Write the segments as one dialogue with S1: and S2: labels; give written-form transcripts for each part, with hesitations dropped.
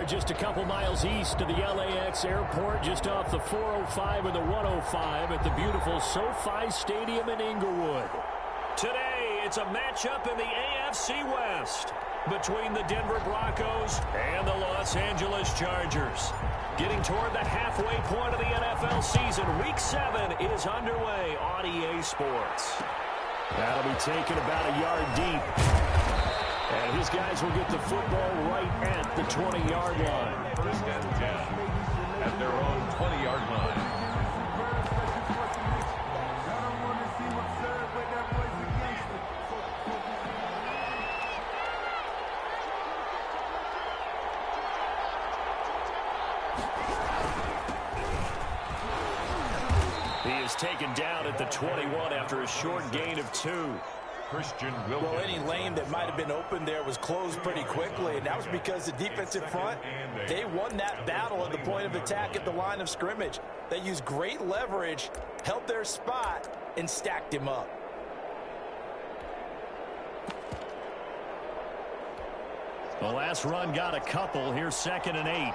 S1: are just a couple miles east of the LAX airport, just off the 405 and the 105 at the beautiful SoFi Stadium in Inglewood. Today, it's a matchup in the AFC West between the Denver Broncos and the Los Angeles Chargers. Getting toward the halfway point of the NFL season, Week 7 is underway on EA Sports. That'll be taken about a yard deep. And his guys will get the football right at the 20-yard line.
S2: First and 10 at their own 20-yard line.
S1: He is taken down at the 21 after a short gain of 2.
S2: Christian Wilkins.
S3: Well, any lane that might have been open there was closed pretty quickly, and that was because the defensive front, they won that battle at the point of attack at the line of scrimmage. They used great leverage, held their spot, and stacked him up.
S1: The last run got a couple. Here's 2nd and 8.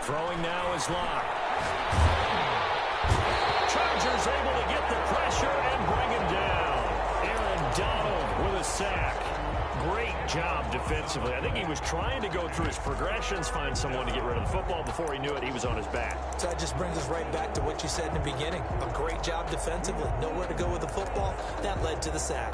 S1: Throwing now is Locke. Chargers able to get the pressure and bring him down. Aaron Donald with a sack. Great job defensively. I think he was trying to go through his progressions, find someone to get rid of the football. Before he knew it, he was on his back.
S3: So that just brings us right back to what you said in the beginning. A great job defensively. Nowhere to go with the football. That led to the sack.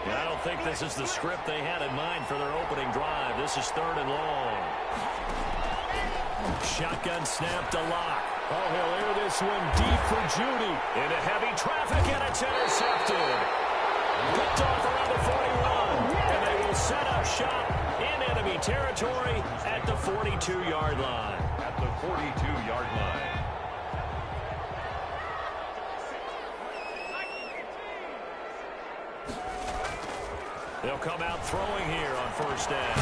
S1: I don't think this is the script they had in mind for their opening drive. This is 3rd and long. Shotgun snap to Locke. Oh, he'll air this one deep for Judy. Into heavy traffic, and it's intercepted. Picked off around the 41. And they will set up shop in enemy territory at the 42-yard line.
S2: At the 42-yard line.
S1: They'll come out throwing here on 1st down.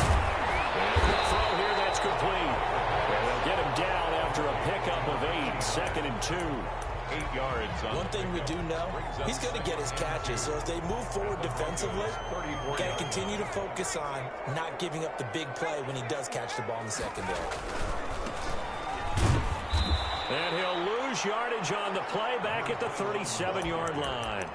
S1: And the throw here, that's complete. And they'll get him down after a pickup of 8. 2nd and 2.
S2: 8 yards.
S3: One thing we do know, he's going to get his catches. So as they move forward defensively, got to continue to focus on not giving up the big play when he does catch the ball in the secondary.
S1: And he'll lose yardage on the play back at the 37-yard line.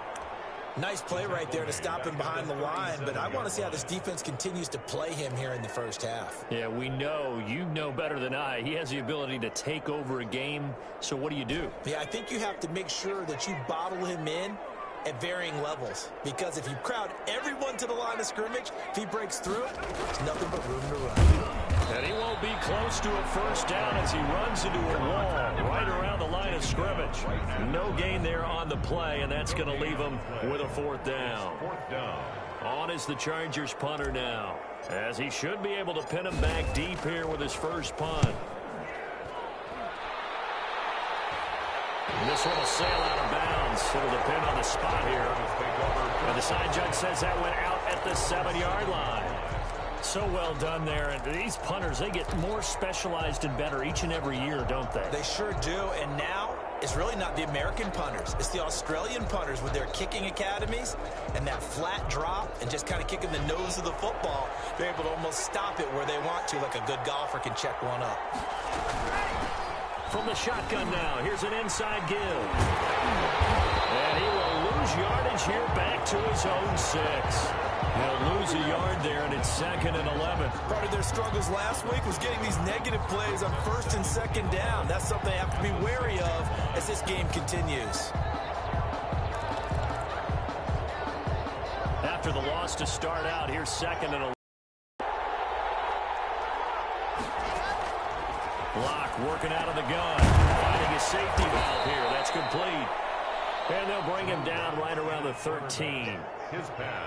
S3: Nice play right there to stop him behind the line, but I want to see how this defense continues to play him here in the first half.
S1: Yeah, we know. You know better than I. He has the ability to take over a game, so what do?
S3: Yeah, I think you have to make sure that you bottle him in at varying levels, because if you crowd everyone to the line of scrimmage, if he breaks through, there's nothing but room to run.
S1: And he won't be close to a 1st down as he runs into a wall right around the line of scrimmage. No gain there on the play, and that's going to leave him with a 4th down.
S2: 4th down.
S1: On is the Chargers punter now, as he should be able to pin him back deep here with his first punt. And this one will sail out of bounds. It'll depend on the spot here. And the side judge says that went out at the 7-yard line. So well done there. And these punters, they get more specialized and better each and every year, don't they?
S3: They sure do. And now it's really not the American punters. It's the Australian punters with their kicking academies and that flat drop and just kind of kicking the nose of the football. They're able to almost stop it where they want to, like a good golfer can check one up.
S1: From the shotgun now, here's an inside give. And he will lose yardage here back to his own 6. He'll lose a yard there, and it's 2nd and 11.
S3: Part of their struggles last week was getting these negative plays on 1st and 2nd down. That's something they have to be wary of as this game continues.
S1: After the loss to start out, here's 2nd and 11. Locke working out of the gun, finding a safety valve here. That's complete. And they'll bring him down right around the 13.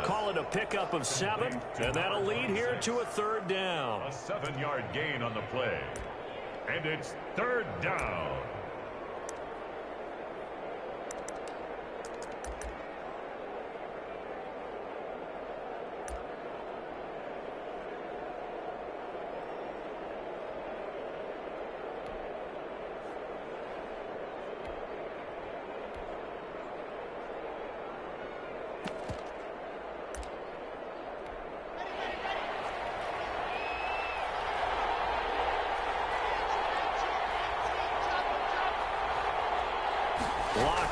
S1: Call it a pickup of 7, and that'll lead here to a 3rd down.
S2: A 7-yard gain on the play. And it's 3rd down.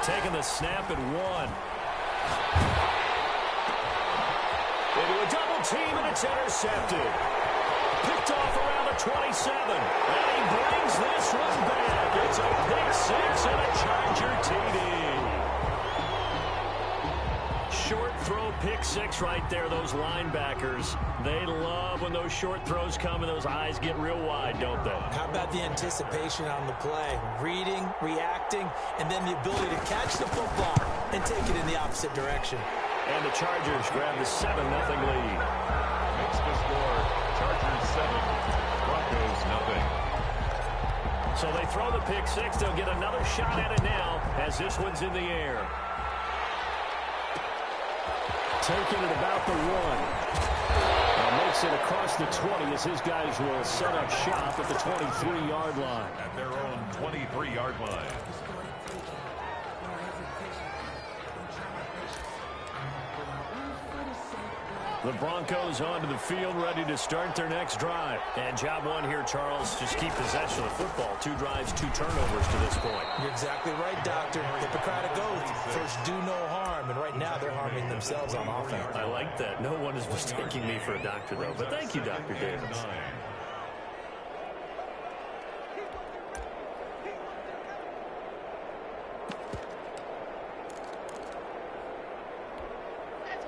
S1: taking the snap at 1. Into a double team, and it's intercepted. Picked off around the 27. And he brings this one back. It's a pick 6 and a Charger TD. Short throw pick 6 right there, those linebackers. They love when those short throws come and those eyes get real wide, don't they?
S3: How about the anticipation on the play? Reading, reacting, and then the ability to catch the football and take it in the opposite direction.
S1: And the Chargers grab the 7-0 lead.
S2: Makes the score Chargers 7, Broncos nothing.
S1: So they throw the pick 6. They'll get another shot at it now as this one's in the air. Taking it about the 1. Makes it across the 20 as his guys will set up shop at the 23-yard line.
S2: At their own 23-yard line.
S1: The Broncos onto the field, ready to start their next drive. And job one here, Charles, just keep possession of the football. 2 drives, 2 turnovers to this point.
S3: You're exactly right, Doctor. Hippocratic oath. First, do no harm. And right now, they're harming themselves on offense.
S1: I like that. No one is mistaking me for a doctor, though. But thank you, Dr. Davis.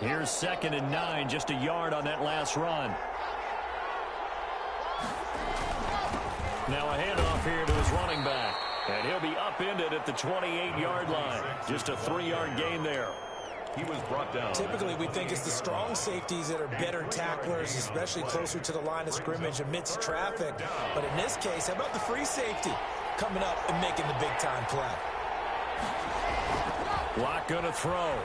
S1: Here's 2nd and 9, just a yard on that last run. Now a handoff here to his running back. And he'll be upended at the 28-yard line. Just a 3-yard gain there.
S2: He was brought down.
S3: Typically, we think it's the strong safeties that are better tacklers, especially closer to the line of scrimmage amidst traffic. But in this case, how about the free safety coming up and making the big-time play?
S1: Watt going to throw.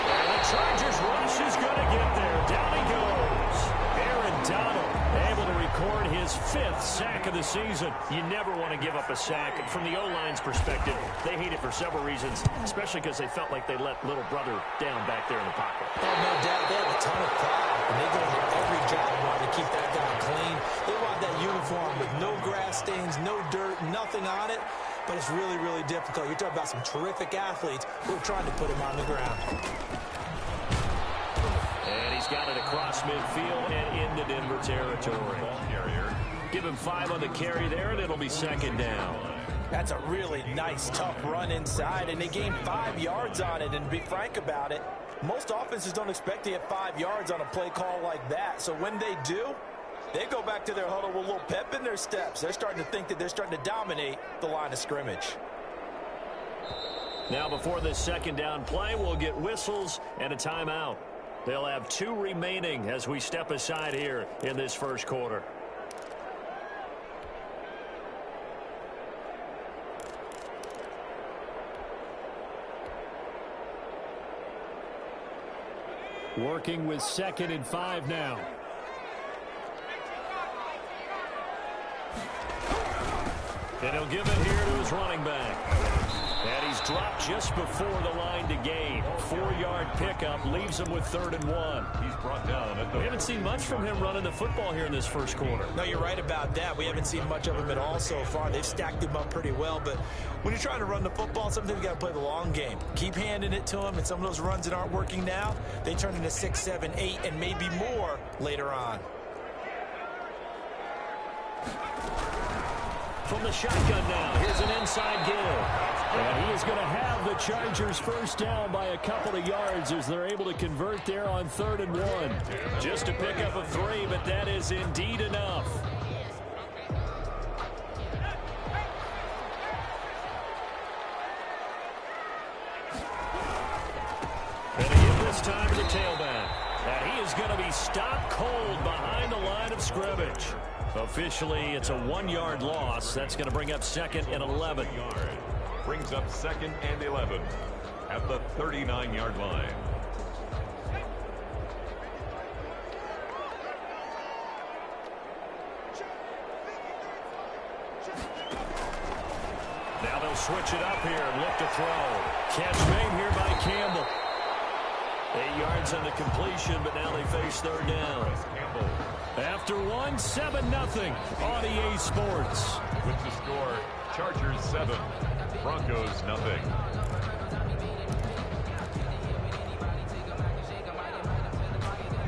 S1: And the Chargers rush is going to get there. Down he goes. Aaron Donald able to record his 5th sack of the season. You never want to give up a sack. From the O-line's perspective, they hate it for several reasons, especially because they felt like they let little brother down back there in the pocket.
S3: Oh, no doubt. They have a ton of pride, and they go into every job wanting to keep that guy clean. They want that uniform with no grass stains, no dirt, nothing on it. But it's really, really difficult. You're talking about some terrific athletes who are trying to put him on the ground.
S1: And he's got it across midfield and into Denver territory. Give him 5 on the carry there, and it'll be 2nd down.
S3: That's a really nice, tough run inside, and they gained 5 yards on it. And to be frank about it, most offenses don't expect to get 5 yards on a play call like that. So when they do, they go back to their huddle with a little pep in their steps. They're starting to think that they're starting to dominate the line of scrimmage.
S1: Now before this 2nd down play, we'll get whistles and a timeout. They'll have 2 remaining as we step aside here in this first quarter. Working with 2nd and 5 now. And he'll give it here to his running back. And he's dropped just before the line to gain. 4-yard pickup leaves him with 3rd and 1.
S2: He's brought down at the...
S1: We haven't seen much from him running the football here in this first quarter.
S3: No, you're right about that. We haven't seen much of him at all so far. They've stacked him up pretty well. But when you're trying to run the football, sometimes you got to play the long game. Keep handing it to him. And some of those runs that aren't working now, they turn into 6, 7, 8, and maybe more later on.
S1: From the shotgun now, here's an inside give. And he is going to have the Chargers first down by a couple of yards as they're able to convert there on 3rd and 1. Just to pick up a 3, but that is indeed enough. And again this time to the tailback. And he is going to be stopped cold behind the line of scrimmage. Officially, it's a 1-yard loss. That's going to bring up 2nd and 11.
S2: Brings up 2nd and 11 at the 39-yard line.
S1: Now they'll switch it up here and look to throw. Catch made here by Campbell. 8 yards on the completion, but now they face 3rd down. After 1, 7-0 on EA Sports.
S2: With the score, Chargers 7, Broncos, nothing.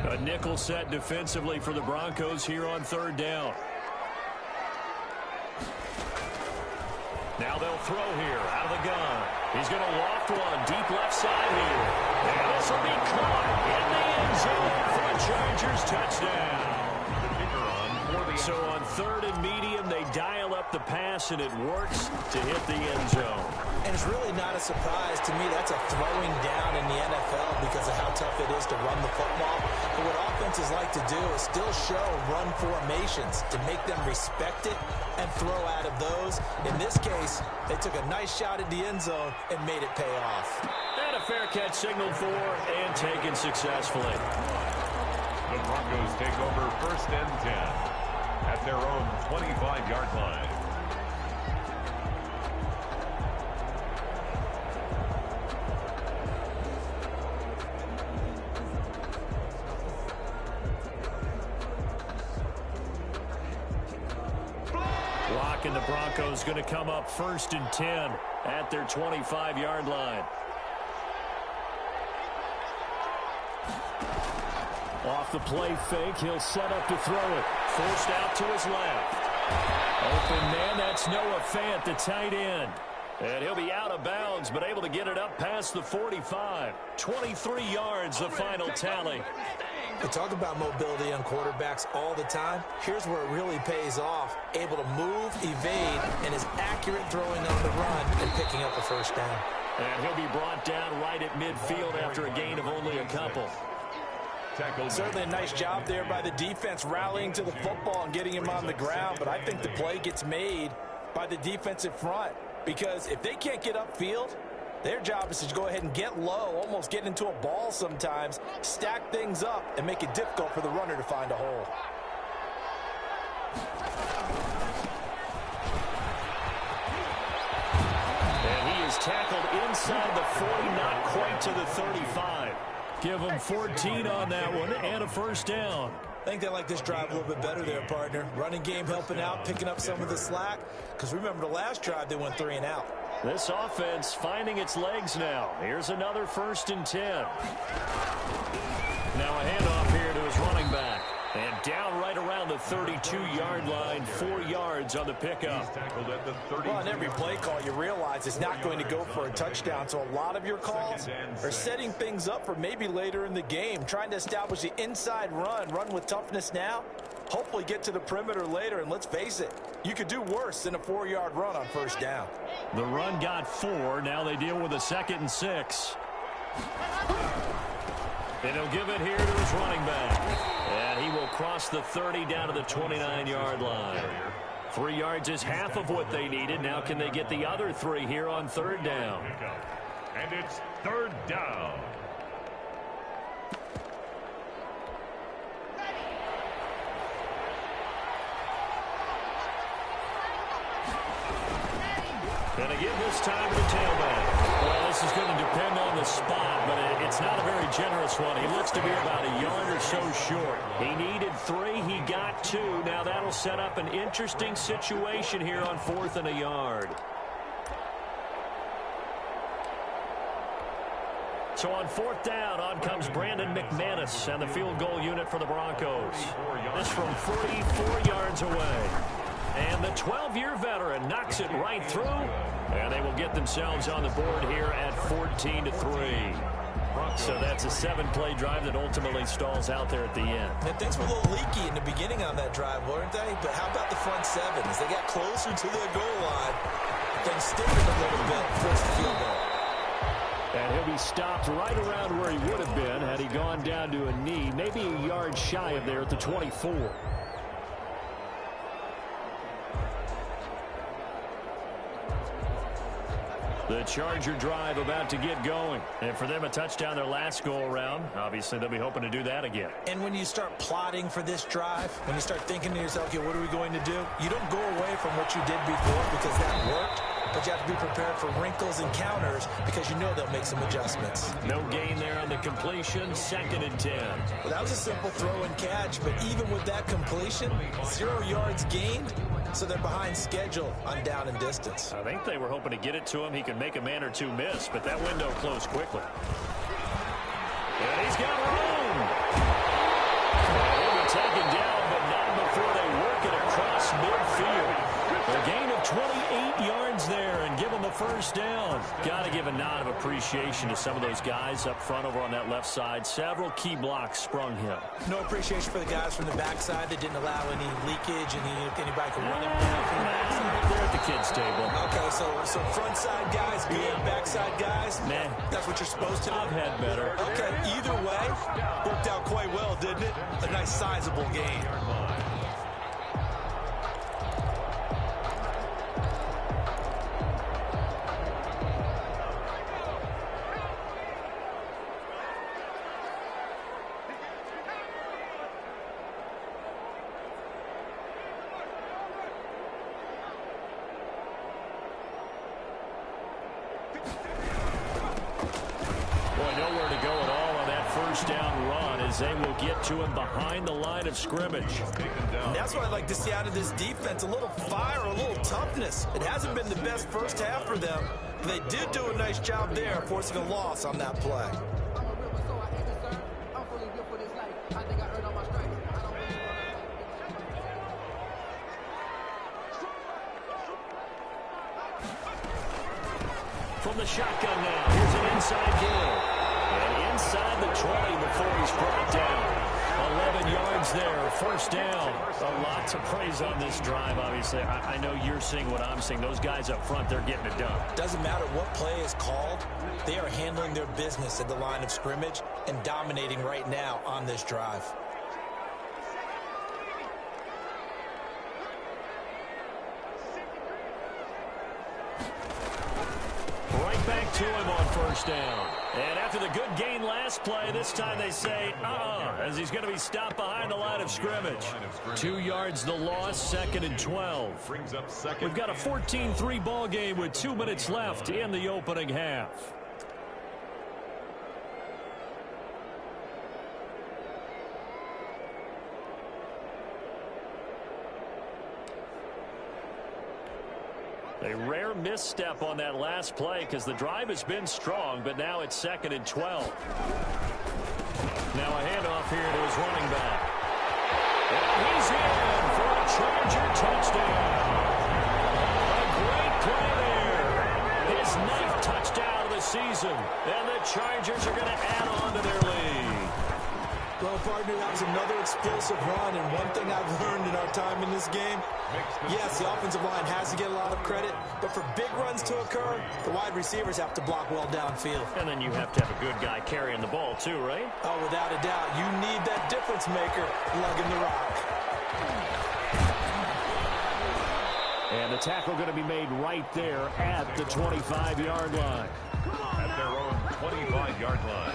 S1: A nickel set defensively for the Broncos here on third down. Now they'll throw here out of the gun. He's going to loft one deep left side here. And this will be caught in the end zone for a Chargers touchdown. So on third and medium, they dial up the pass, and it works to hit the end zone.
S3: And it's really not a surprise to me. That's a throwing down in the NFL because of how tough it is to run the football. But what offenses like to do is still show run formations to make them respect it and throw out of those. In this case, they took a nice shot at the end zone and made it pay off.
S1: And a fair catch signaled for and taken successfully.
S2: The Broncos take over first and 10 at their own 25-yard line.
S1: And the Broncos going to come up first and 10 at their 25-yard line. Off the play fake, he'll set up to throw it. Forced out to his left. Open man, that's Noah Fant, the tight end. And he'll be out of bounds, but able to get it up past the 45. 23 yards, the final tally.
S3: We talk about mobility on quarterbacks all the time. Here's where it really pays off. Able to move, evade, and is accurate throwing on the run and picking up a first down.
S1: And he'll be brought down right at midfield after a gain of only a couple.
S3: Certainly a nice job there by the defense rallying to the football and getting him on the ground. But I think the play gets made by the defensive front. Because if they can't get upfield, their job is to go ahead and get low, almost get into a ball sometimes, stack things up, and make it difficult for the runner to find a hole.
S1: And he is tackled inside the 40, not quite to the 35. Give him 14 on that one and a first down.
S3: I think they like this drive a little bit better there, partner. Running game helping out, picking up some of the slack. Because remember the last drive, they went 3 and out.
S1: This offense finding its legs now. Here's another first and 10. Now a handoff here to his running back. And down right around the 32-yard line, 4 yards on the pickup.
S3: Well, on every play call, you realize it's not going to go for a touchdown. So a lot of your calls are setting things up for maybe later in the game, trying to establish the inside run with toughness now, hopefully get to the perimeter later. And let's face it, you could do worse than a 4-yard run on first down.
S1: The run got 4. Now they deal with a 2nd and 6. And he'll give it here to his running back. And he will cross the 30 down to the 29-yard line. 3 yards is half of what they needed. Now can they get the other 3 here on third down?
S2: And it's third down.
S1: And again this time to the tailback. Well, this is going to depend on the spot, but it's not a very generous one. He looks to be about a yard or so short. He needed 3. He got 2. Now that'll set up an interesting situation here on 4th and a yard. So on 4th down, on comes Brandon McManus and the field goal unit for the Broncos. This from 44 yards away. And the 12-year veteran knocks it right through. And they will get themselves on the board here at 14-3. So that's a 7-play drive that ultimately stalls out there at the end.
S3: And things were a little leaky in the beginning on that drive, weren't they? But how about the front 7? As they got closer to the goal line, things sticking a little bit, forced the field goal.
S1: And he'll be stopped right around where he would have been had he gone down to a knee, maybe a yard shy of there at the 24. The Charger drive about to get going. And for them, a touchdown their last go-around. Obviously, they'll be hoping to do that again.
S3: And when you start plotting for this drive, when you start thinking to yourself, okay, what are we going to do? You don't go away from what you did before because that worked. but you have to be prepared for wrinkles and counters because you know they'll make some adjustments.
S1: No gain there on the completion, 2nd and 10.
S3: Well, that was a simple throw and catch, but even with that completion, 0 yards gained, so they're behind schedule on down and distance.
S1: I think they were hoping to get it to him. He could make a man or two miss, but that window closed quickly. And he's got room. He'll be taken down, but not before they work it across midfield. A gain of 28 yards there and give him a first down. Got to give a nod of appreciation to some of those guys up front over on that left side. Several key blocks sprung him.
S3: No appreciation for the guys from the backside that didn't allow any leakage and anybody could run it back from the backside.
S1: They're at the kids' table.
S3: Okay, so front side guys good, backside guys,
S1: man,
S3: that's what you're supposed to do.
S1: I've had better.
S3: Okay, either way, worked out quite well, didn't it? A nice sizable gain.
S1: They will get to him behind the line of scrimmage.
S3: And that's what I'd like to see out of this defense. A little fire, a little toughness. It hasn't been the best first half for them, but they did do a nice job there, forcing a loss on that play.
S1: From the shotgun now, here's an inside goal. And inside the 20 before he's brought down. 11 yards there, first down. A lot to praise on this drive, obviously. I know you're seeing what I'm seeing. Those guys up front, they're getting it done.
S3: Doesn't matter what play is called. They are handling their business at the line of scrimmage and dominating right now on this drive.
S1: Right back to him on first down. And after the good gain last play, this time they say, as he's going to be stopped behind the line of scrimmage. 2 yards the loss, 2nd and 12. We've got a 14-3 ball game with 2 minutes left in the opening half. A rare misstep on that last play because the drive has been strong, but now it's 2nd and 12. Now a handoff here to his running back. And he's in for a Charger touchdown. A great play there. His 9th touchdown of the season. And the Chargers are going to add on to their lead.
S3: Well, partner, that was another explosive run, and one thing I've learned in our time in this game, yes, the offensive line has to get a lot of credit, but for big runs to occur, the wide receivers have to block well downfield.
S1: And then you have to have a good guy carrying the ball too, right?
S3: Oh, without a doubt. You need that difference maker lugging the rock.
S1: And the tackle going to be made right there at the 25-yard line.
S2: At their own 25-yard line.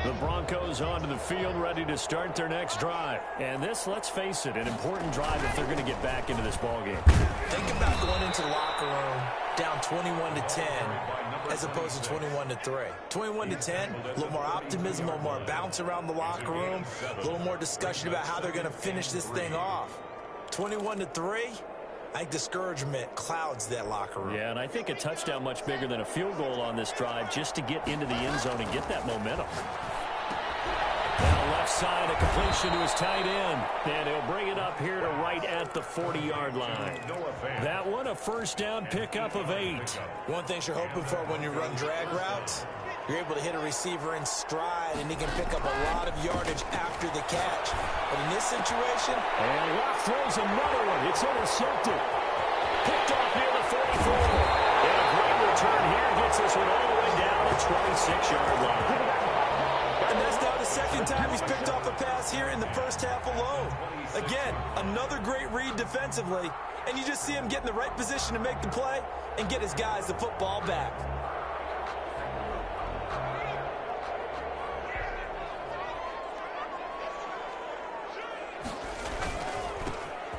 S1: The Broncos onto the field, ready to start their next drive. And this, let's face it, an important drive if they're going to get back into this ballgame.
S3: Think about going into the locker room down 21-10 as opposed to 21-3. 21-10, a little more optimism, a little more bounce around the locker room, a little more discussion about how they're going to finish this thing off. 21-3, I think discouragement clouds that locker room.
S1: Yeah, and I think a touchdown much bigger than a field goal on this drive just to get into the end zone and get that momentum. Now left side, a completion to his tight end. And he'll bring it up here to right at the 40-yard line. That one, a first down pickup of 8.
S3: One thing you're hoping for when you run drag routes, you're able to hit a receiver in stride, and he can pick up a lot of yardage after the catch. But in this situation...
S1: And Locke throws another one. It's intercepted. Picked off near the 44. And a great return here gets this one all the way down the 26-yard line.
S3: And that's now the second time he's picked off a pass here in the first half alone. Again, another great read defensively, and you just see him get in the right position to make the play and get his guys the football back.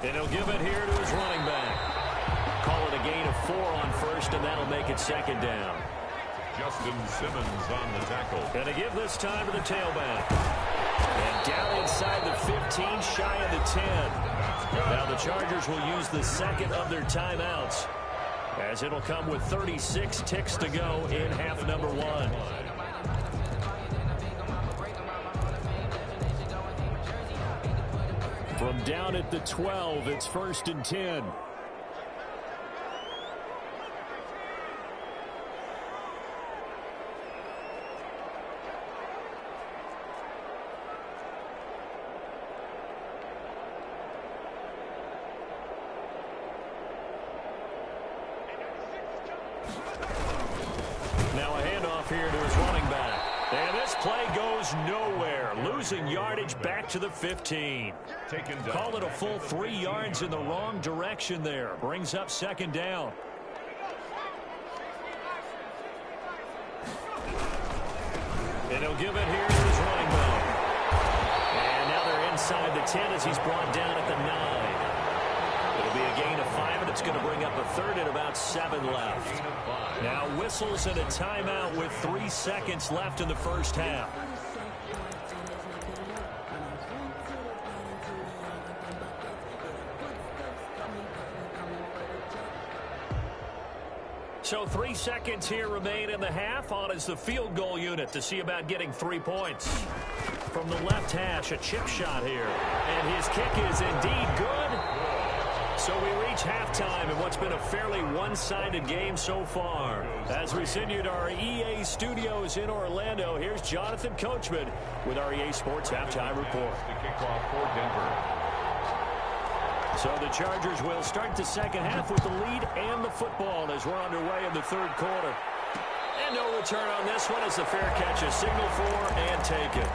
S1: And he'll give it here to his running back. Call it a gain of 4 on first, and that'll make it second down.
S2: Justin Simmons on the tackle.
S1: And to give this time to the tailback. And down inside the 15, shy of the 10. Now the Chargers will use the second of their timeouts, as it'll come with 36 ticks to go in half number 1. From down at the 12, it's 1st and 10. Now a handoff here to his running back. And this play goes nowhere. Losing yardage back to the 15. Call it a full 3 yards in the wrong direction there. Brings up second down. And he'll give it here to his running back. And now they're inside the 10 as he's brought down at the 9. It'll be a gain of 5, and it's going to bring up a third and about 7 left. Now whistles and a timeout with 3 seconds left in the first half. So 3 seconds here remain in the half. On is the field goal unit to see about getting 3 points. From the left hash, a chip shot here. And his kick is indeed good. So we reach halftime in what's been a fairly one-sided game so far. As we send you to our EA studios in Orlando, here's Jonathan Coachman with our EA Sports Halftime Report.
S2: The kickoff for Denver.
S1: So the Chargers will start the second half with the lead and the football as we're underway in the third quarter. And no return on this one as the fair catch is signaled for and taken.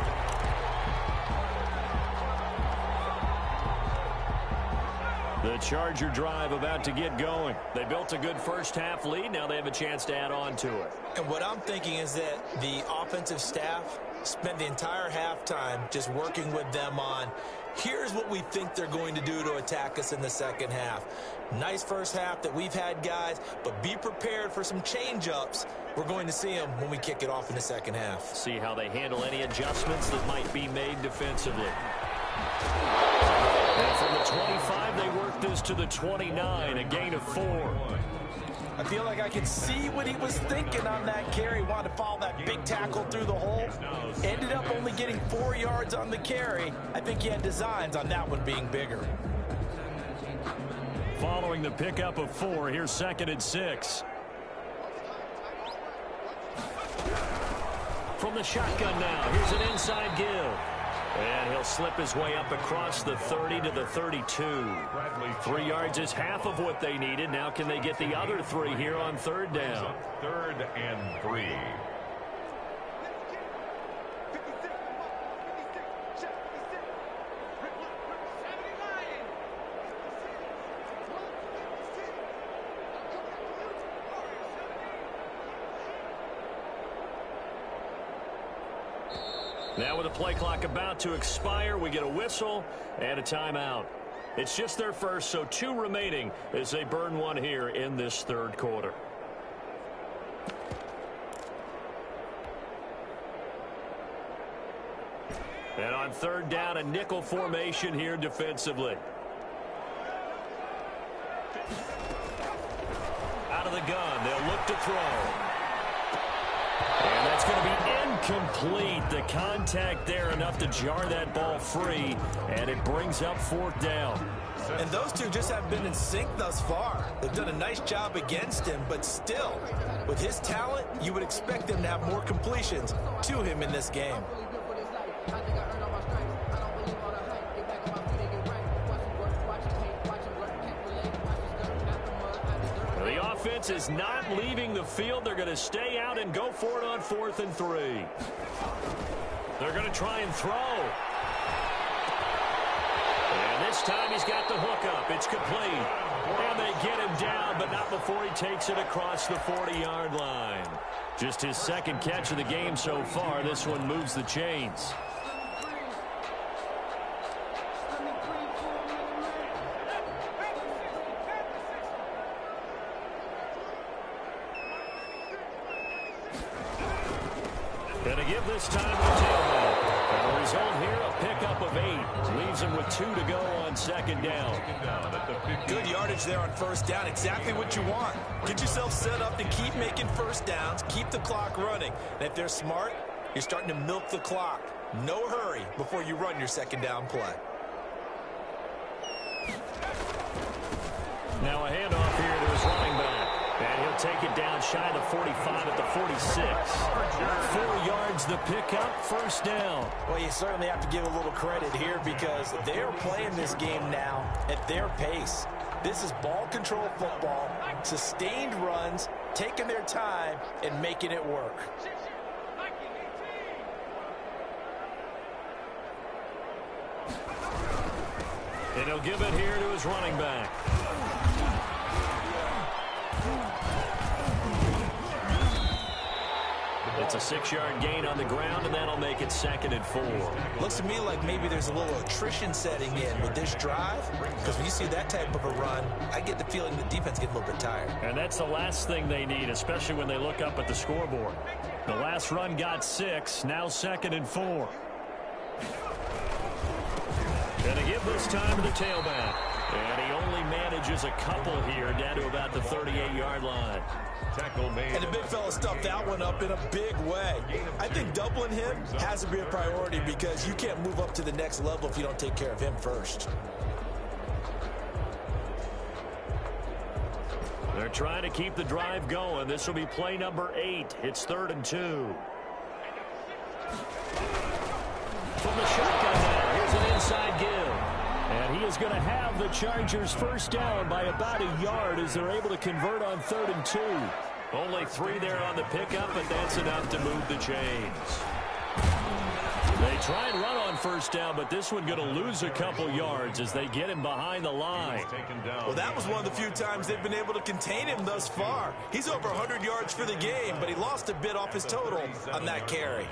S1: The Charger drive about to get going. They built a good first half lead. Now they have a chance to add on to it.
S3: And what I'm thinking is that the offensive staff spent the entire halftime just working with them on, here's what we think they're going to do to attack us in the second half. Nice first half that we've had, guys, but be prepared for some change-ups. We're going to see them when we kick it off in the second half.
S1: See how they handle any adjustments that might be made defensively. And from the 25, they work this to the 29, a gain of 4.
S3: I feel like I can see what he was thinking on that carry. Wanted to follow that big tackle through the hole. Ended up only getting 4 yards on the carry. I think he had designs on that one being bigger.
S1: Following the pickup of 4, here's 2nd and 6. From the shotgun now, here's an inside give. And he'll slip his way up across the 30 to the 32. 3 yards is half of what they needed. Now can they get the other 3 here on third down?
S2: 3rd and 3.
S1: Now with the play clock about to expire, we get a whistle and a timeout. It's just their first, so 2 remaining as they burn 1 here in this third quarter. And on third down, a nickel formation here defensively. Out of the gun, they'll look to throw. And that's going to be incomplete. The contact there enough to jar that ball free, and it brings up 4th down.
S3: And those two just have been in sync thus far. They've done a nice job against him, but still, with his talent, you would expect them to have more completions to him in this game.
S1: The offense is not leaving the field. They're going to stay out and go for it on 4th and 3. They're going to try and throw. And this time he's got the hook up. It's complete. And they get him down, but not before he takes it across the 40-yard line. Just his 2nd catch of the game so far. This one moves the chains. And to give this time to the tailback. And the result here, a pickup of 8. Leaves him with 2 to go on second down.
S3: Good yardage there on first down. Exactly what you want. Get yourself set up to keep making first downs, keep the clock running. And if they're smart, you're starting to milk the clock. No hurry before you run your second down play.
S1: Now a handoff here to his running back. And he'll take it down shy of the 45 at the 46. 4 yards the pickup, first down.
S3: Well, you certainly have to give a little credit here because they are playing this game now at their pace. This is ball control football, sustained runs, taking their time, and making it work.
S1: And he'll give it here to his running back. It's a 6-yard gain on the ground, and that'll make it 2nd and 4.
S3: Looks to me like maybe there's a little attrition setting in with this drive, because when you see that type of a run, I get the feeling the defense gets a little bit tired.
S1: And that's the last thing they need, especially when they look up at the scoreboard. The last run got 6, now 2nd and 4. And to give this time to the tailback. And he only manages a couple here down to about the 38-yard line.
S2: Tackle made.
S3: And the big fella stuffed that one up in a big way. I think doubling him has to be a priority because you can't move up to the next level if you don't take care of him first.
S1: They're trying to keep the drive going. This will be play number 8. It's 3rd and 2. From the shotgun now, here's an inside give. And he is going to have the Chargers first down by about a yard as they're able to convert on 3rd and 2. Only 3 there on the pickup, but that's enough to move the chains. They try and run on first down, but this one going to lose a couple yards as they get him behind the line.
S3: Well, that was one of the few times they've been able to contain him thus far. He's over 100 yards for the game, but he lost a bit off his total on that carry.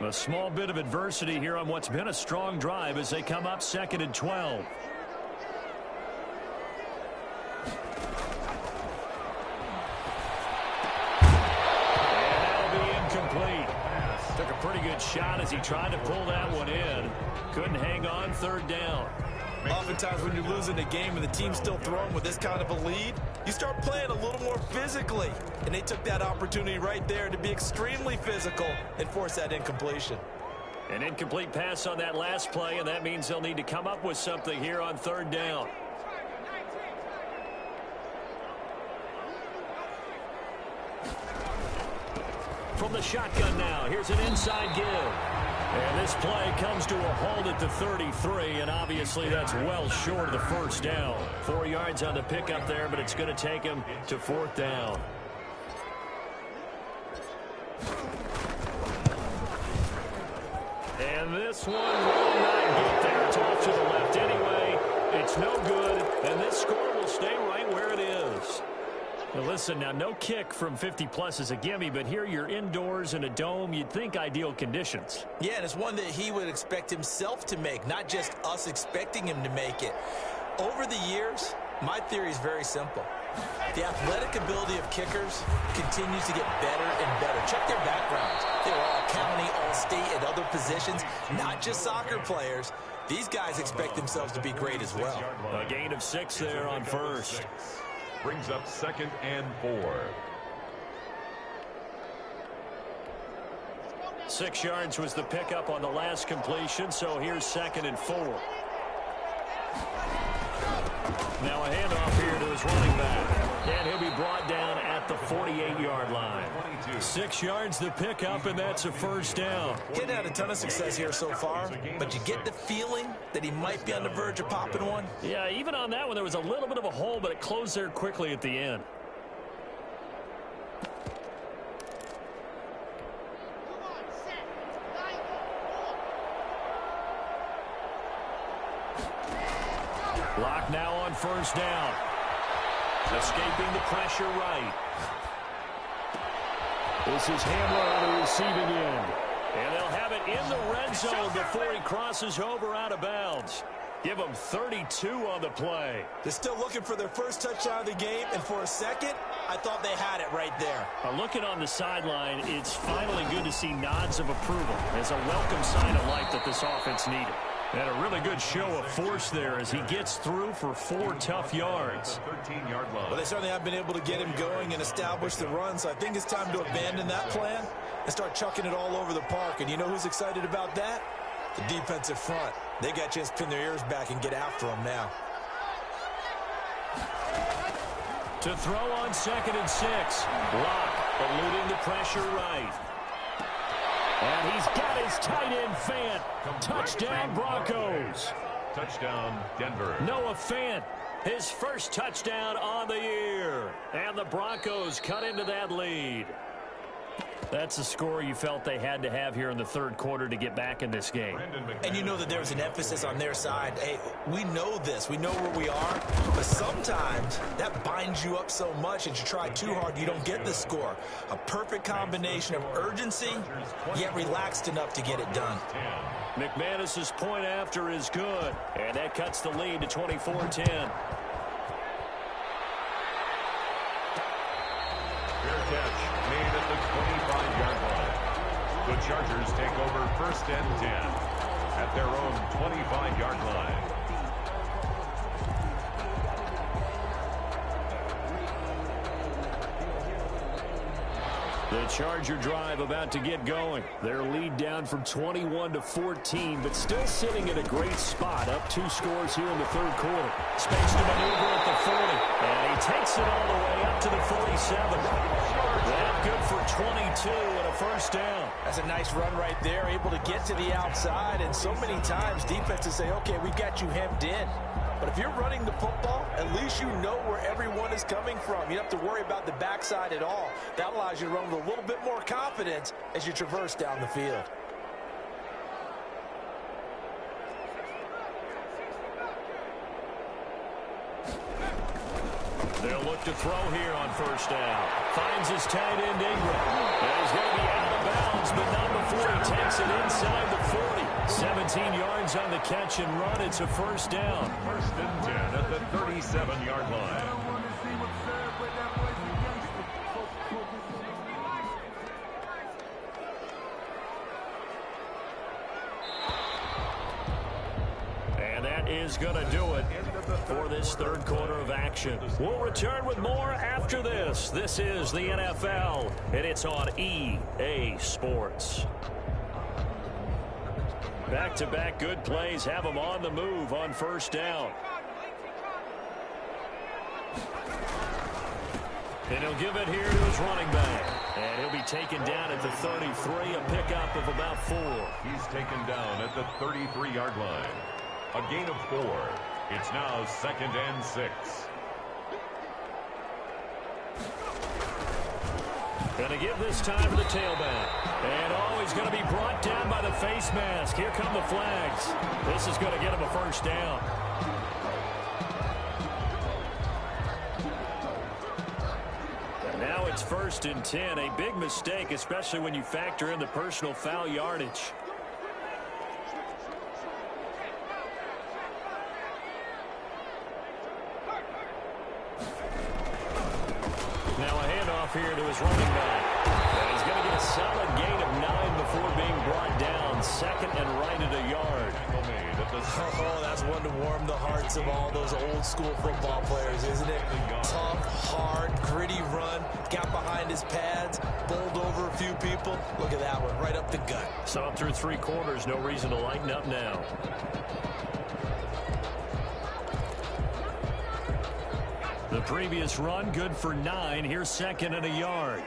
S1: A small bit of adversity here on what's been a strong drive as they come up 2nd and 12. And that'll be incomplete. Took a pretty good shot as he tried to pull that one in. Couldn't hang on, 3rd down.
S3: Oftentimes when you're losing a game and the team's still throwing with this kind of a lead, you start playing a little more physically. And they took that opportunity right there to be extremely physical and force that incompletion.
S1: An incomplete pass on that last play, and that means they'll need to come up with something here on 3rd down. From the shotgun now, here's an inside give. And this play comes to a halt at the 33, and obviously that's well short of the first down. 4 yards on the pickup there, but it's going to take him to 4th down. And this one will not get there. It's off to the left anyway. It's no good, and this score will stay right where it is. Now listen, now no kick from 50-plus is a gimme, but here you're indoors in a dome. You'd think ideal conditions.
S3: Yeah, and it's one that he would expect himself to make, not just us expecting him to make it. Over the years, my theory is very simple. The athletic ability of kickers continues to get better and better. Check their backgrounds. They were all county, all state, at other positions, not just soccer players. These guys expect themselves to be great as well.
S1: A gain of 6 there on first.
S2: Brings up 2nd and 4.
S1: 6 yards was the pickup on the last completion, so here's 2nd and 4. Now a handoff here to his running back, and he'll be brought down at the 48-yard line. 6 yards the pickup, and that's a first down.
S3: He hadn't had a ton of success here so far, but you get the feeling that he might be on the verge of popping one.
S1: Yeah, even on that one, there was a little bit of a hole, but it closed there quickly at the end. Lock now on first down. Escaping the pressure right. This is Hamler on the receiving end. And they'll have it in the red zone before he crosses over out of bounds. Give them 32 on the play.
S3: They're still looking for their first touchdown of the game, and for a second, I thought they had it right there.
S1: Looking on the sideline, it's finally good to see nods of approval as a welcome sign of life that this offense needed. And a really good show of force there as he gets through for 4 tough yards.
S2: 13-yard line.
S3: Well, they certainly have been able to get him going and establish the run, so I think it's time to abandon that plan and start chucking it all over the park. And you know who's excited about that? The defensive front. They got a chance to pin their ears back and get after him now.
S1: To throw on 2nd and 6. Block, eluding the pressure right. And he's got his tight end Fant. Touchdown Broncos.
S2: Touchdown Denver.
S1: Noah Fant, his first touchdown on the year. And the Broncos cut into that lead. That's the score you felt they had to have here in the third quarter to get back in this game.
S3: And you know that there was an emphasis on their side. Hey, we know this. We know where we are. But sometimes that binds you up so much that you try too hard, you don't get the score. A perfect combination of urgency, yet relaxed enough to get it done.
S1: McManus's point after is good. And that cuts the lead to 24-10.
S2: Fair catch made at the 25-yard line. The Chargers take over 1st and 10 at their own 25-yard line.
S1: The Charger drive about to get going. Their lead down from 21 to 14, but still sitting in a great spot. Up 2 scores here in the third quarter. Space to maneuver at the 40. And he takes it all the way up to the 47. That good for 22 and a first down.
S3: That's a nice run right there, able to get to the outside. And so many times defenses say, okay, we've got you hemmed in. But if you're running the football, at least you know where everyone is coming from. You don't have to worry about the backside at all. That allows you to run with a little bit more confidence as you traverse down the field.
S1: They'll look to throw here on first down. Finds his tight end Ingram. And he's going to be out of bounds, but not before he takes it inside the 40. 17 yards on the catch and run. It's a first down.
S2: 1st and 10 at the 37-yard line.
S1: And that is going to do it for this third quarter of action. We'll return with more after this. This is the NFL, and it's on EA Sports. Back-to-back good plays have him on the move on first down. And he'll give it here to his running back. And he'll be taken down at the 33, a pickup of about 4.
S2: He's taken down at the 33-yard line. A gain of 4. It's now 2nd and 6.
S1: Going to give this time to the tailback. And he's going to be brought down by the face mask. Here come the flags. This is going to get him a first down. And now it's 1st and 10. A big mistake, especially when you factor in the personal foul yardage. Now a handoff here to his running back. And he's going to get a solid gain of 9 before being brought down. 2nd and right at a yard.
S3: Oh, that's one to warm the hearts of all those old school football players, isn't it? Tough, hard, gritty run. Got behind his pads, bowled over a few people. Look at that one, right up the gut.
S1: Saw him through 3 quarters. No reason to lighten up now. The previous run, good for 9. Here's 2nd and a yard.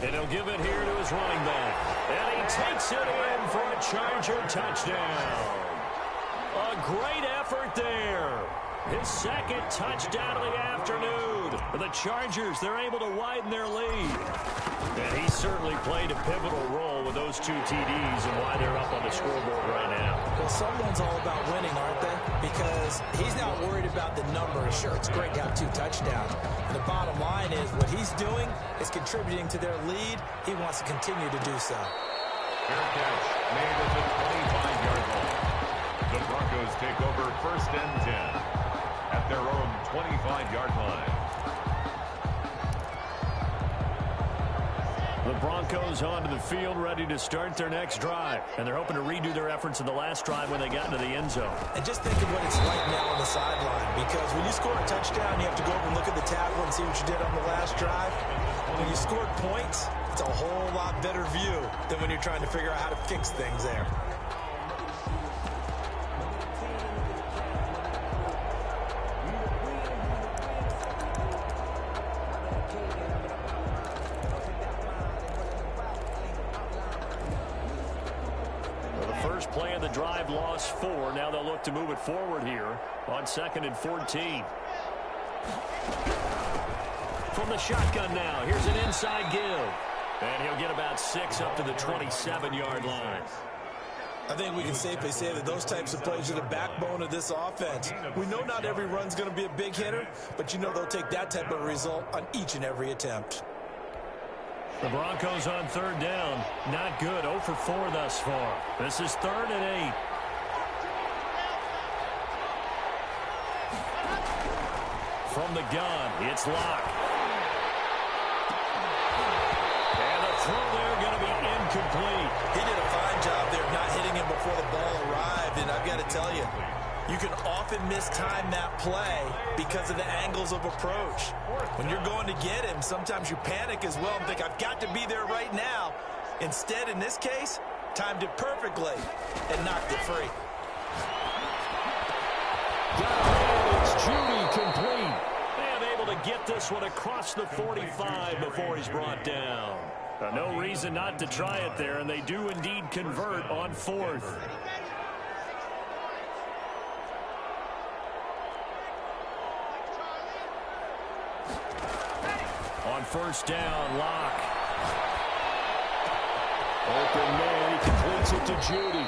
S1: And he'll give it here to his running back. And he takes it in for a Charger touchdown. A great effort there. His 2nd touchdown of the afternoon. The Chargers, they're able to widen their lead. And he's certainly played a pivotal role with those 2 TDs and why they're up on the scoreboard right now.
S3: Well, someone's all about winning, aren't they? Because he's not worried about the numbers. Sure, it's great to have 2 touchdowns. And the bottom line is what he's doing is contributing to their lead. He wants to continue to do so.
S2: Fair catch made at the 25-yard line. The Broncos take over 1st and 10 at their own 25-yard line.
S1: The Broncos onto the field, ready to start their next drive. And they're hoping to redo their efforts in the last drive when they got into the end zone.
S3: And just think of what it's like now on the sideline. Because when you score a touchdown, you have to go over and look at the tackle and see what you did on the last drive. When you scored points, it's a whole lot better view than when you're trying to figure out how to fix things there.
S1: Play of the drive, lost 4. Now they'll look to move it forward here on 2nd and 14. From the shotgun now, here's an inside give. And he'll get about 6 up to the 27-yard line.
S3: I think we can safely say that those types of plays are the backbone of this offense. We know not every run's going to be a big hitter, but you know they'll take that type of result on each and every attempt.
S1: The Broncos on 3rd down. Not good. 0 for 4 thus far. This is 3rd and 8. From the gun, it's Locke. And the throw there going to be incomplete.
S3: He did a fine job there not hitting him before the ball arrived. And I've got to tell you, you can often mistime that play because of the angles of approach. When you're going to get him, sometimes you panic as well and think, I've got to be there right now. Instead, in this case, timed it perfectly and knocked it free.
S1: It's Judy complete. And able to get this one across the 45 before he's brought down. No reason not to try it there, and they do indeed convert on 4th. On 1st down, Locke. Open man, he completes it to Judy.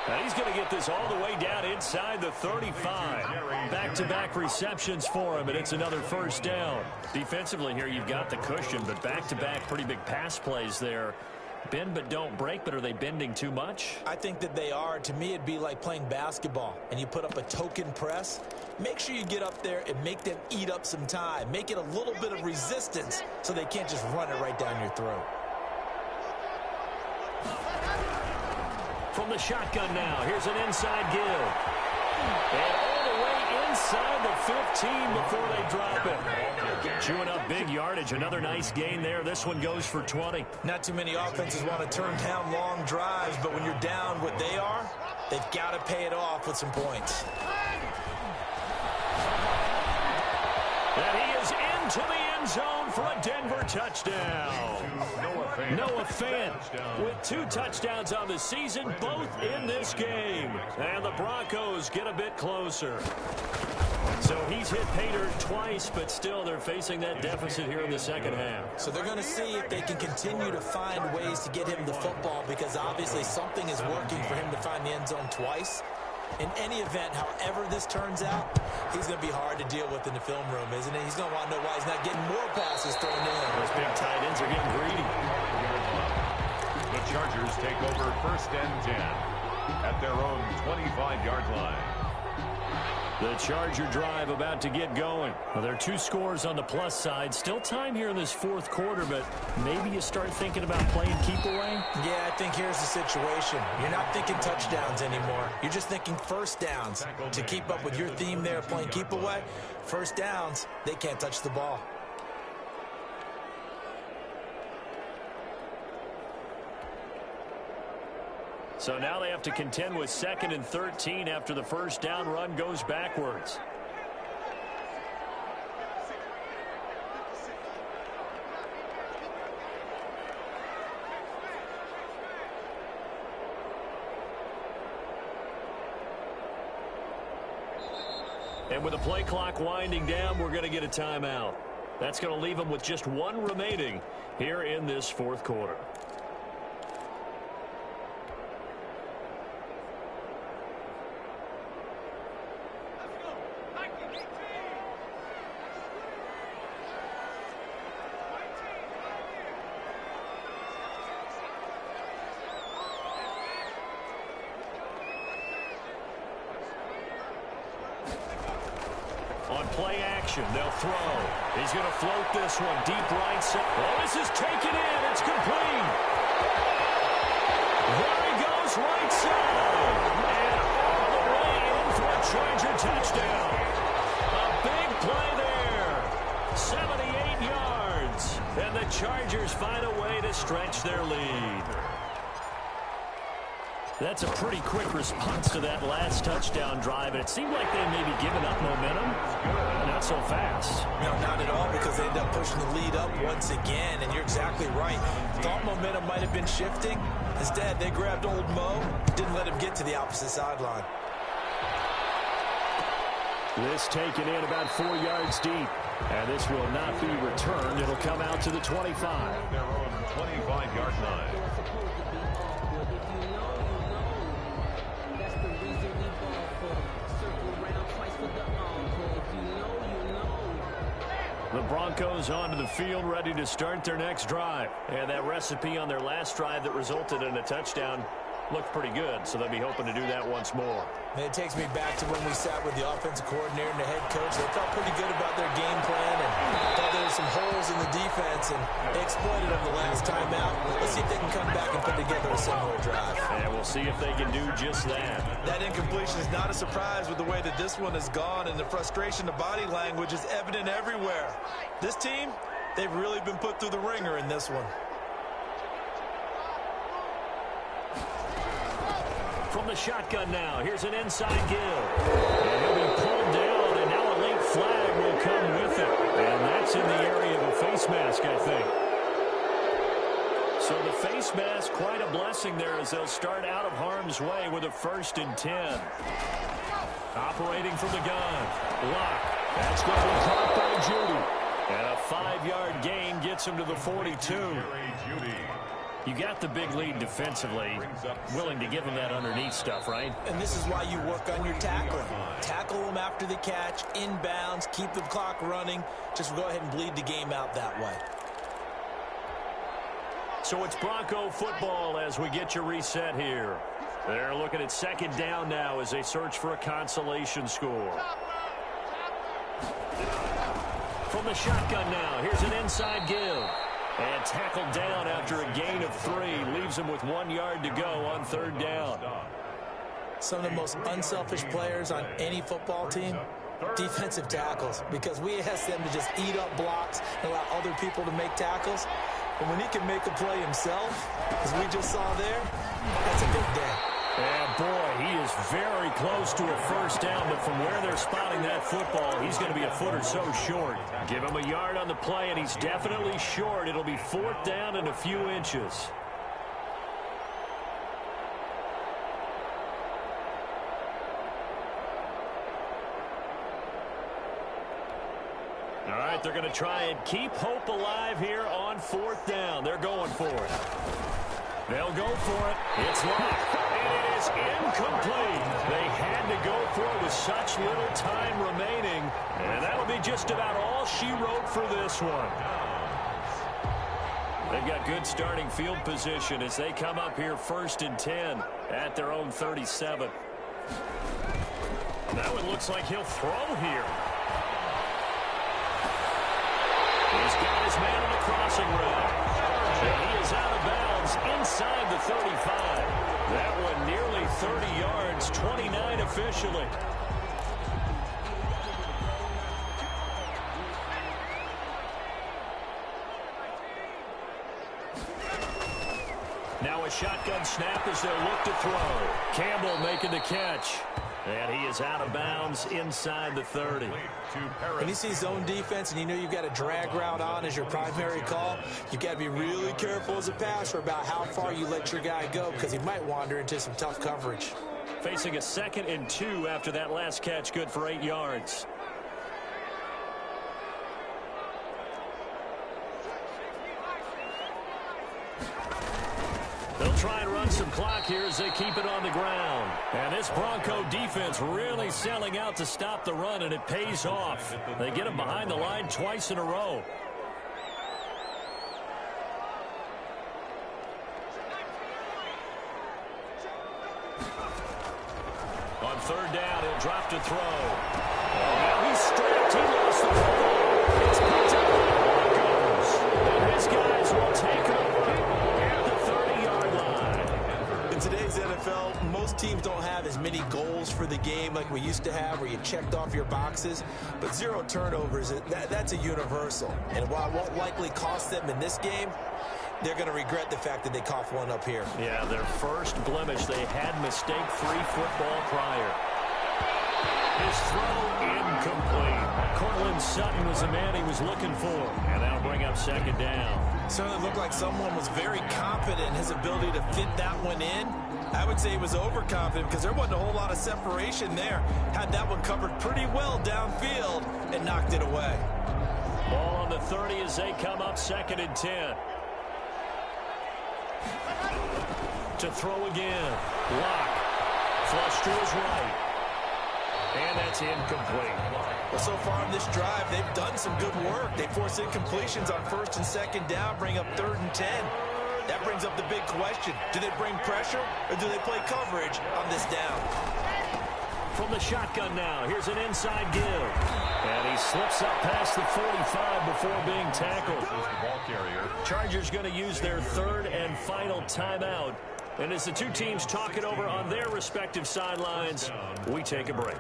S1: Now he's going to get this all the way down inside the 35. Back-to-back receptions for him, and it's another 1st down. Defensively here, you've got the cushion, but back-to-back pretty big pass plays there. Bend but don't break, but are they bending too much?
S3: I think that they are. To me, it'd be like playing basketball, and you put up a token press. Make sure you get up there and make them eat up some time. Make it a little bit of resistance so they can't just run it right down your throat.
S1: From the shotgun now, here's an inside give. And all the way inside the 15 before they drop it. Chewing up big yardage. Another nice gain there. This one goes for 20.
S3: Not too many offenses want to turn down long drives, but when you're down what they are, they've got to pay it off with some points.
S1: And he is into the end zone for a Denver touchdown. Noah Fant with 2 touchdowns on the season, both in this game. And the Broncos get a bit closer. So he's hit Pater twice, but still they're facing that deficit here in the second half.
S3: So they're going to see if they can continue to find ways to get him the football, because obviously something is working for him to find the end zone twice. In any event, however this turns out, he's going to be hard to deal with in the film room, isn't he? He's going to want to know why he's not getting more passes thrown in.
S1: Those big tight ends are getting greedy.
S2: The Chargers take over 1st and 10 at their own 25-yard line.
S1: The Charger drive about to get going. Well, there are 2 scores on the plus side. Still time here in this 4th quarter, but maybe you start thinking about playing keep away?
S3: Yeah, I think here's the situation. You're not thinking touchdowns anymore. You're just thinking 1st downs. To keep up with your theme there, playing keep away, 1st downs, they can't touch the ball.
S1: So now they have to contend with 2nd and 13 after the 1st down run goes backwards. And with the play clock winding down, we're going to get a timeout. That's going to leave them with just one remaining here in this fourth quarter. On play action, they'll throw. He's going to float this one deep right side. Oh, this is taken in. It's complete. There he goes, right side. And all the way in for a Charger touchdown. A big play there. 78 yards. And the Chargers find a way to stretch their lead. That's a pretty quick response to that last touchdown drive, and it seemed like they may be giving up momentum. Not so fast.
S3: No, not at all, because they end up pushing the lead up once again, and you're exactly right. Thought momentum might have been shifting. Instead, they grabbed old Mo, didn't let him get to the opposite sideline.
S1: This taken in about 4 yards deep, and this will not be returned. It'll come out to the 25.
S2: Their own 25-yard line.
S1: The Broncos onto the field, ready to start their next drive. And that recipe on their last drive that resulted in a touchdown looked pretty good, so they'll be hoping to do that once more.
S3: And it takes me back to when we sat with the offensive coordinator and the head coach. They felt pretty good about their game plan and thought there were some holes in the defense, and they exploited them the last time out. Let's see if they can come back and put together a similar drive.
S1: And we'll see if they can do just that.
S3: That incompletion is not a surprise with the way that this one has gone, and the frustration, the body language is evident everywhere. This team, they've really been put through the ringer in this one.
S1: From the shotgun now, here's an inside Gill. And he'll be pulled down, and now a late flag will come with it. And that's in the area of a face mask, I think. So the face mask, quite a blessing there as they'll start out of harm's way with a 1st and 10. Operating from the gun. Lock. That's going to be caught by Judy. And a 5-yard gain gets him to the 42. You got the big lead defensively, willing to give them that underneath stuff, right?
S3: And this is why you work on your tackling. Tackle them after the catch, inbounds, keep the clock running. Just go ahead and bleed the game out that way.
S1: So it's Bronco football as we get you reset here. They're looking at 2nd down now as they search for a consolation score. From the shotgun now, here's an inside Gill. And tackled down after a gain of 3. Leaves him with 1 yard to go on 3rd down.
S3: Some of the most unselfish players on any football team, defensive tackles. Because we ask them to just eat up blocks and allow other people to make tackles. But when he can make a play himself, as we just saw there, that's a big day.
S1: And boy, he is very close to a 1st down, but from where they're spotting that football, he's going to be a foot or so short. Give him a yard on the play, and he's definitely short. It'll be 4th down and a few inches. All right, they're going to try and keep hope alive here on 4th down. They're going for it. They'll go for it. It's locked. And it is incomplete. They had to go for it with such little time remaining. And that'll be just about all she wrote for this one. They've got good starting field position as they come up here 1st and 10 at their own 37. That one looks like he'll throw here. He's got his man on the crossing route. And he is out of bounds inside the 35. That one nearly 30 yards, 29 officially. Now a shotgun snap as they'll look to throw. Campbell making the catch. And he is out of bounds inside the 30.
S3: When you see zone defense and you know you've got a drag route on as your primary call, you've got to be really careful as a passer about how far you let your guy go because he might wander into some tough coverage.
S1: Facing a 2nd and 2 after that last catch, good for 8 yards. They'll try and run some clock here as they keep it on the ground. And this Bronco defense really selling out to stop the run, and it pays off. They get him behind the line twice in a row. On third down, he'll drop to throw. Now he's strapped. He lost the football. It's picked up by the Broncos. And his guys will take over at the 30-yard line.
S3: In today's NFL, most teams don't have as many goals for the game like we used to have, where you checked off your boxes. But 0 turnovers, that's a universal. And while it won't likely cost them in this game, they're going to regret the fact that they coughed one up here.
S1: Yeah, their first blemish. They had mistake-free football prior. His throw incomplete. Cortland Sutton was the man he was looking for. And that'll bring up second down.
S3: Certainly looked like someone was very confident in his ability to fit that one in. I would say he was overconfident because there wasn't a whole lot of separation there. Had that one covered pretty well downfield and knocked it away.
S1: Ball on the 30 as they come up, 2nd and 10. To throw again. Lock. Flush to his right. And that's incomplete.
S3: Well, so far in this drive, they've done some good work. They force incompletions on 1st and 2nd down, bring up 3rd and 10. That brings up the big question. Do they bring pressure or do they play coverage on this down?
S1: From the shotgun now, here's an inside give. And he slips up past the 45 before being tackled.
S2: The ball carrier.
S1: Chargers going to use their 3rd and final timeout. And as the two teams talk it over on their respective sidelines, we take a break.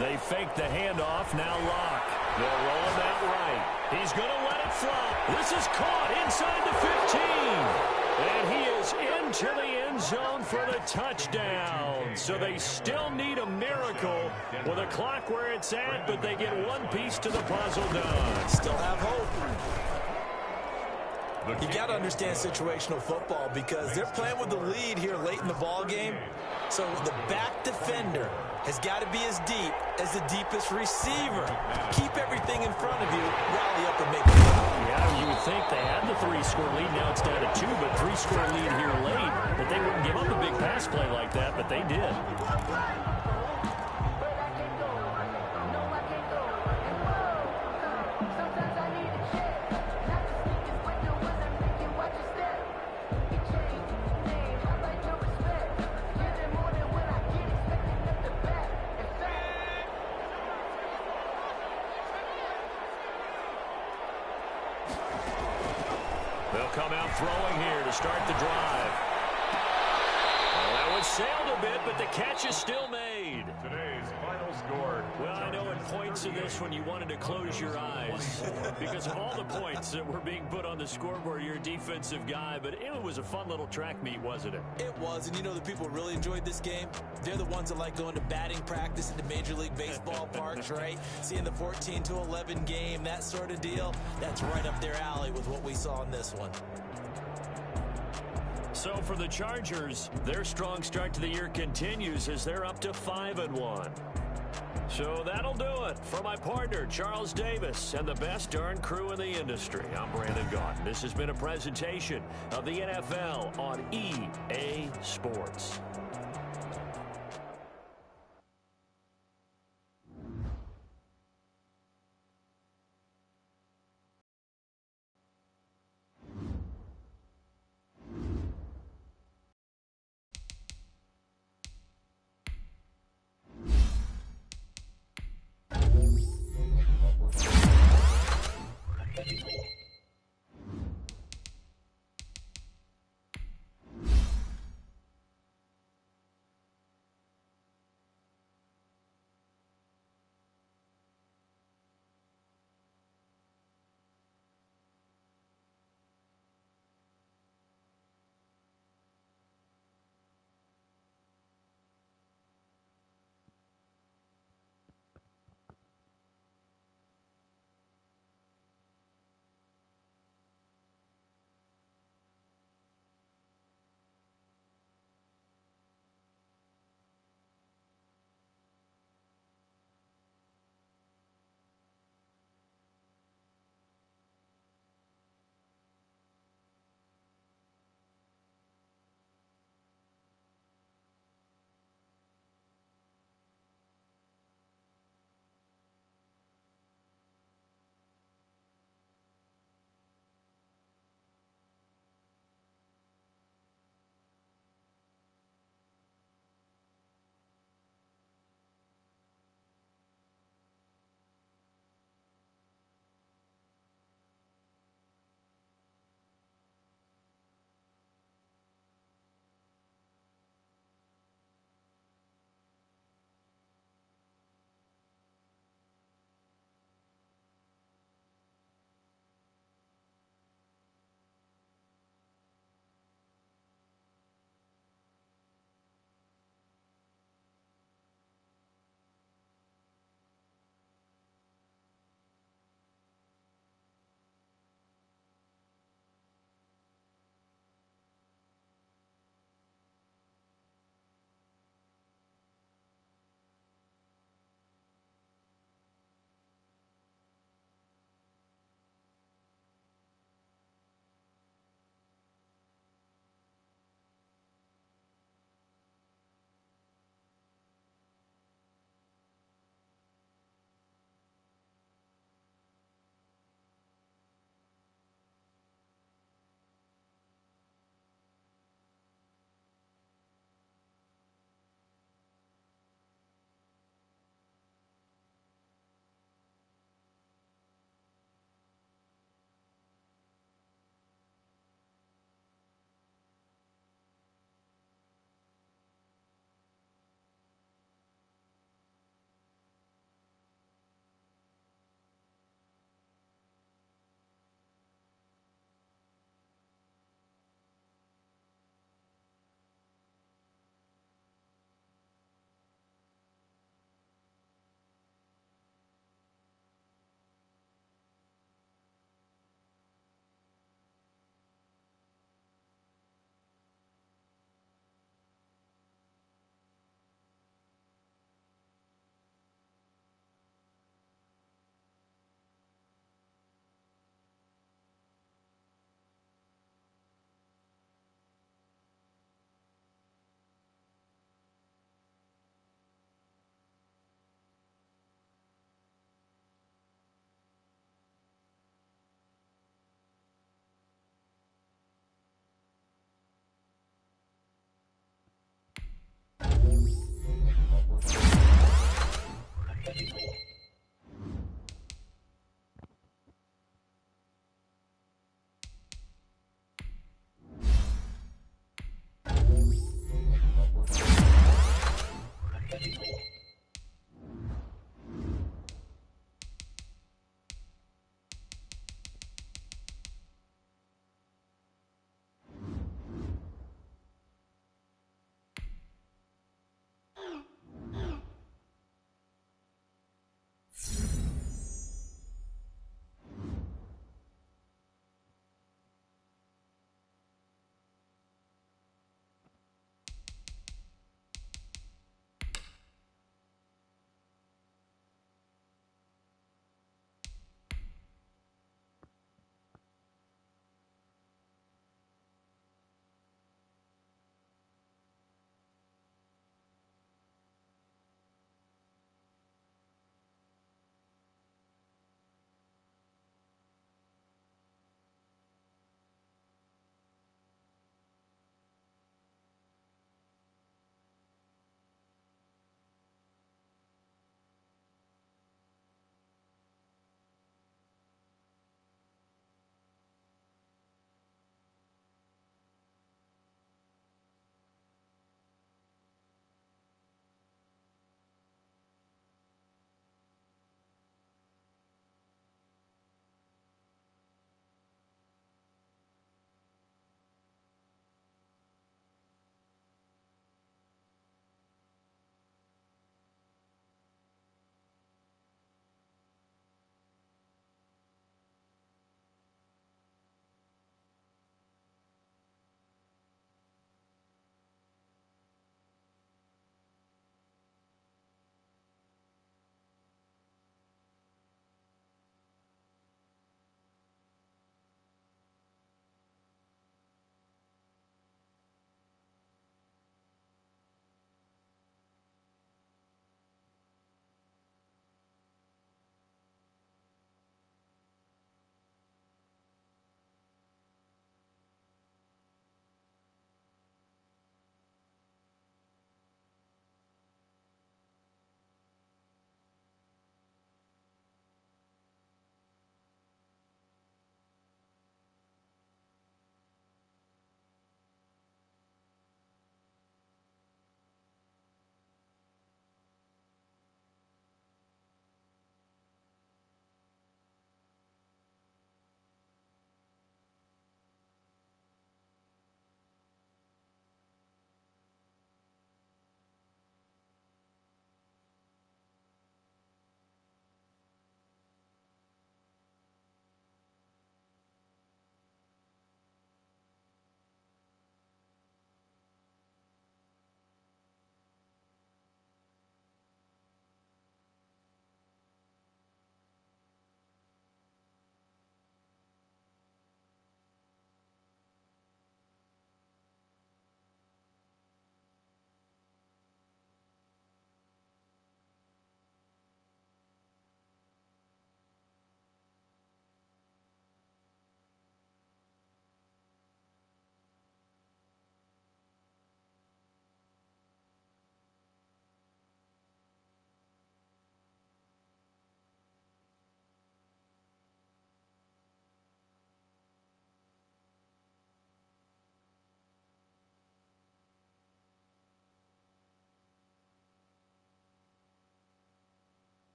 S1: They fake the handoff, now Lock. They'll roll him out right. He's going to let it fly. This is caught inside the 15. And he is into the end zone for the touchdown. So they still need a miracle with a clock where it's at, but they get one piece to the puzzle done.
S3: Still have hope. You got to understand situational football because they're playing with the lead here late in the ball game. So the back defender has got to be as deep as the deepest receiver. Keep everything in front of you, rally up and make it.
S1: Yeah, you would think they had the 3-score lead. Now it's down to 2, but 3-score lead here late. That they wouldn't give up a big pass play like that, but they did. They'll come out throwing here to start the drive. Well, that one sailed a bit, but the catch is still made.
S2: Today's final score.
S1: Well, I know at points in this when you wanted to close your eyes because of all the points that were being put on the scoreboard. You're a defensive guy, but it was a fun little track meet, wasn't it?
S3: It was, and you know the people really enjoyed this game? They're the ones that like going to batting practice at the Major League Baseball parks, right? Seeing the 14-11 game, that sort of deal, that's right up their alley with what we saw in this one.
S1: So for the Chargers, their strong start to the year continues as they're up to 5-1. So that'll do it. For my partner, Charles Davis, and the best darn crew in the industry, I'm Brandon Gaudin. This has been a presentation of the NFL on EA Sports.